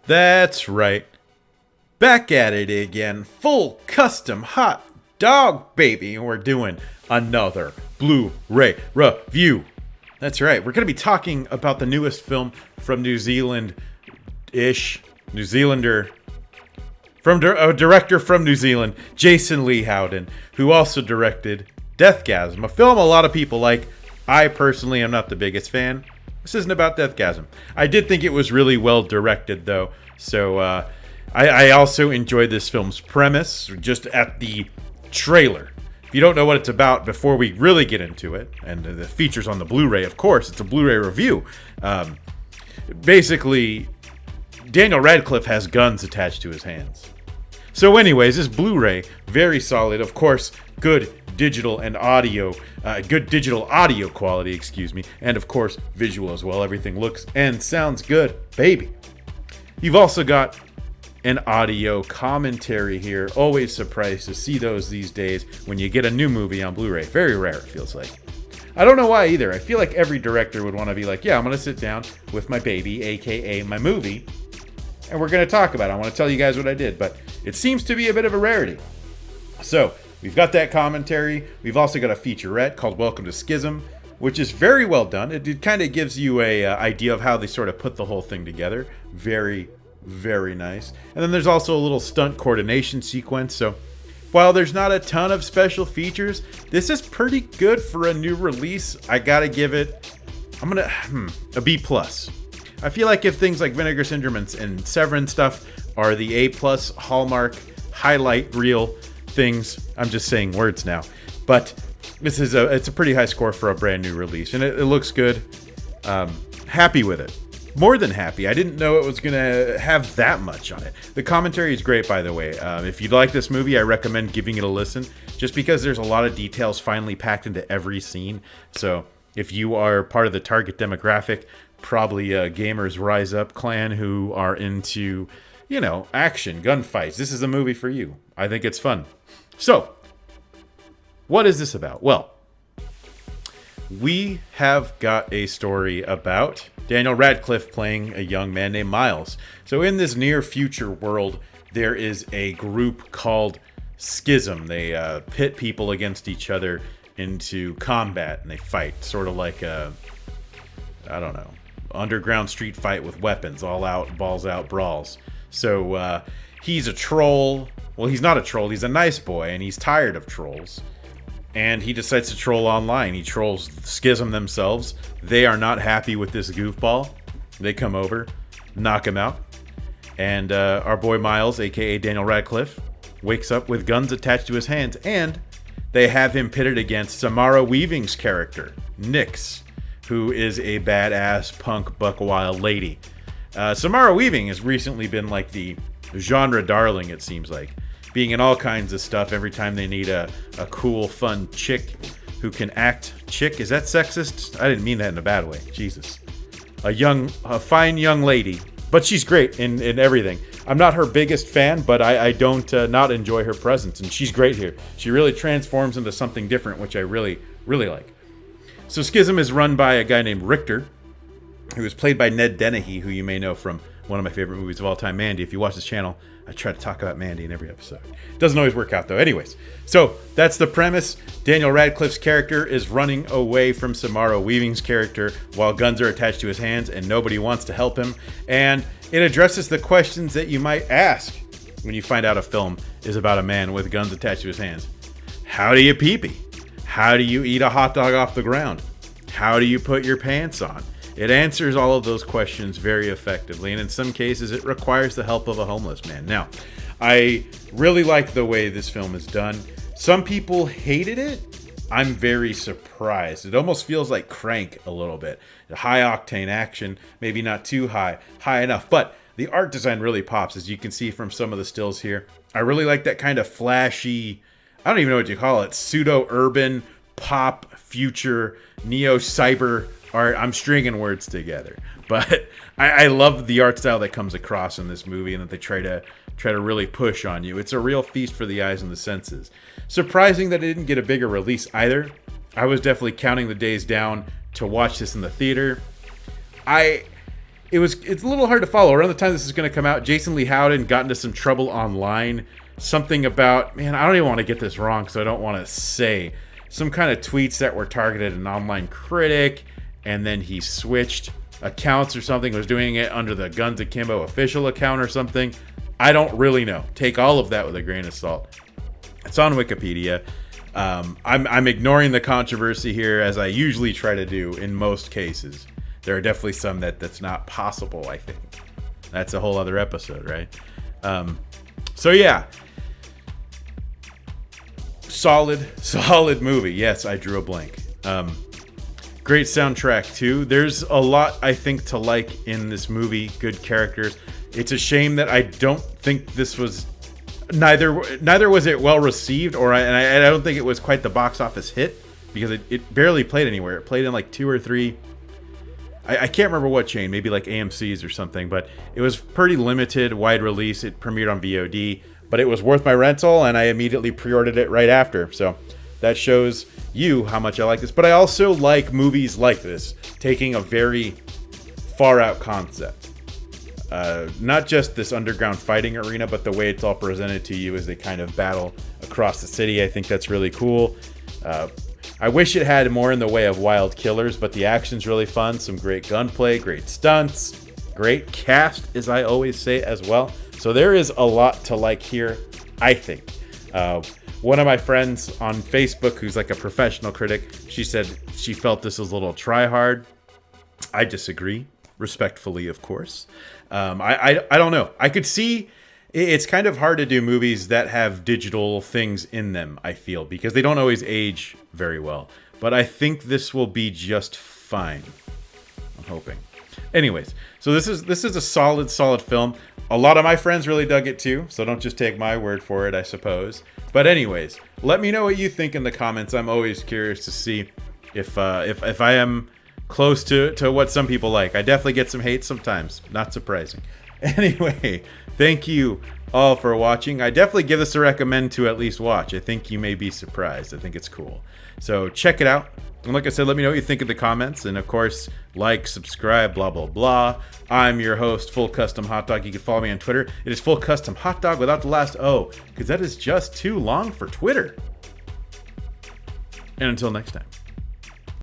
That's right. Back at it again. Full custom hot dog, baby. And we're doing another Blu-ray review. That's right. We're going to be talking about the newest film from New Zealand-ish. New Zealander. From a director from New Zealand, Jason Lei Howden, who also directed Deathgasm, a film a lot of people like. I personally am not the biggest fan. This isn't about Deathgasm. I did think it was really well directed, though. So I also enjoyed this film's premise, just at the trailer. If you don't know what it's about, before we really get into it, and the features on the Blu-ray, of course, it's a Blu-ray review. Basically, Daniel Radcliffe has guns attached to his hands. So anyways, this Blu-ray, very solid. Of course, good digital audio quality, and of course, visual as well. Everything looks and sounds good, baby. You've also got an audio commentary here. Always surprised to see those these days when you get a new movie on Blu-ray. Very rare, it feels like. I don't know why either. I feel like every director would want to be like, yeah, I'm going to sit down with my baby, aka my movie, and we're going to talk about it. I want to tell you guys what I did, but it seems to be a bit of a rarity. So, we've got that commentary. We've also got a featurette called Welcome to Schism, which is very well done. It kind of gives you a idea of how they sort of put the whole thing together. Very, very nice. And then there's also a little stunt coordination sequence. So, while there's not a ton of special features, this is pretty good for a new release. I gotta give it, a B+. I feel like if things like Vinegar Syndrome and Severin stuff are the A+ Hallmark highlight reel things, I'm just saying words now, but it's a pretty high score for a brand new release, and it looks good. Happy with it, more than happy. I didn't know it was gonna have that much on it. The commentary is great, by the way. If you'd like this movie, I recommend giving it a listen, just because there's a lot of details finally packed into every scene. So if you are part of the target demographic, probably Gamers Rise Up clan who are into, action, gunfights, this is a movie for you. I think it's fun. So, what is this about? Well, we have got a story about Daniel Radcliffe playing a young man named Miles. So in this near future world, there is a group called Schism. They pit people against each other into combat, and they fight, sort of like underground street fight with weapons, all out, balls out, brawls. So he's a troll. Well, he's not a troll. He's a nice boy, and he's tired of trolls. And he decides to troll online. He trolls Schism themselves. They are not happy with this goofball. They come over, knock him out. And our boy Miles, a.k.a. Daniel Radcliffe, wakes up with guns attached to his hands. And they have him pitted against Samara Weaving's character, Nyx, who is a badass punk buck wild lady. Samara Weaving has recently been like the genre darling, it seems like, being in all kinds of stuff every time they need a cool, fun chick who can act. Chick? Is that sexist? I didn't mean that in a bad way. Jesus. A fine young lady, but she's great in everything. I'm not her biggest fan, but I don't not enjoy her presence, and she's great here. She really transforms into something different, which I really, really like. So Schism is run by a guy named Richter, who is played by Ned Dennehy, who you may know from one of my favorite movies of all time, Mandy. If you watch this channel, I try to talk about Mandy in every episode. Doesn't always work out, though. Anyways, so that's the premise. Daniel Radcliffe's character is running away from Samara Weaving's character while guns are attached to his hands and nobody wants to help him. And it addresses the questions that you might ask when you find out a film is about a man with guns attached to his hands. How do you pee-pee? How do you eat a hot dog off the ground? How do you put your pants on? It answers all of those questions very effectively, and in some cases, it requires the help of a homeless man. Now, I really like the way this film is done. Some people hated it. I'm very surprised. It almost feels like Crank a little bit. High-octane action, maybe not too high enough, but the art design really pops, as you can see from some of the stills here. I really like that kind of flashy, I don't even know what you call it, pseudo-urban, pop, future, neo-cyber art. I'm stringing words together, but I love the art style that comes across in this movie and that they try to really push on you. It's a real feast for the eyes and the senses. Surprising that it didn't get a bigger release either. I was definitely counting the days down to watch this in the theater. it's a little hard to follow. Around the time this is going to come out, Jason Lei Howden got into some trouble online. Something about, man, I don't even want to get this wrong, so I don't want to say some kind of tweets that were targeted an online critic, and then he switched accounts or something, was doing it under the Guns Akimbo official account or something. I don't really know. Take all of that with a grain of salt. It's on Wikipedia. I'm ignoring the controversy here, as I usually try to do in most cases. There are definitely some that's not possible, I think. That's a whole other episode, right? So yeah. Solid movie. Yes, I drew a blank. Great soundtrack too. There's a lot I think to like in this movie. Good characters. It's a shame that I don't think this was neither was it well received, I don't think it was quite the box office hit, because it barely played anywhere. It played in like 2 or 3. I can't remember what chain, maybe like AMC's or something, but it was pretty limited, wide release. It premiered on VOD, but it was worth my rental, and I immediately pre-ordered it right after. So that shows you how much I like this. But I also like movies like this, taking a very far out concept. Not just this underground fighting arena, but the way it's all presented to you as they kind of battle across the city. I think that's really cool. I wish it had more in the way of wild killers, but the action's really fun. Some great gunplay, great stunts, great cast, as I always say as well. So there is a lot to like here, I think. One of my friends on Facebook, who's like a professional critic, she said she felt this was a little try-hard. I disagree, respectfully, of course. I don't know. I could see it's kind of hard to do movies that have digital things in them, I feel, because they don't always age very well. But I think this will be just fine. I'm hoping. Anyways, so this is a solid film. A lot of my friends really dug it too, so don't just take my word for it, I suppose. But anyways, let me know what you think in the comments. I'm always curious to see if I am close to what some people like. I definitely get some hate sometimes. Not surprising. Anyway, thank you all for watching. I definitely give this a recommend to at least watch. I think you may be surprised. I think it's cool. So check it out. And like I said, let me know what you think in the comments. And of course, like, subscribe, blah, blah, blah. I'm your host, Full Custom Hot Dog. You can follow me on Twitter. It is Full Custom Hot Dog without the last O, because that is just too long for Twitter. And until next time.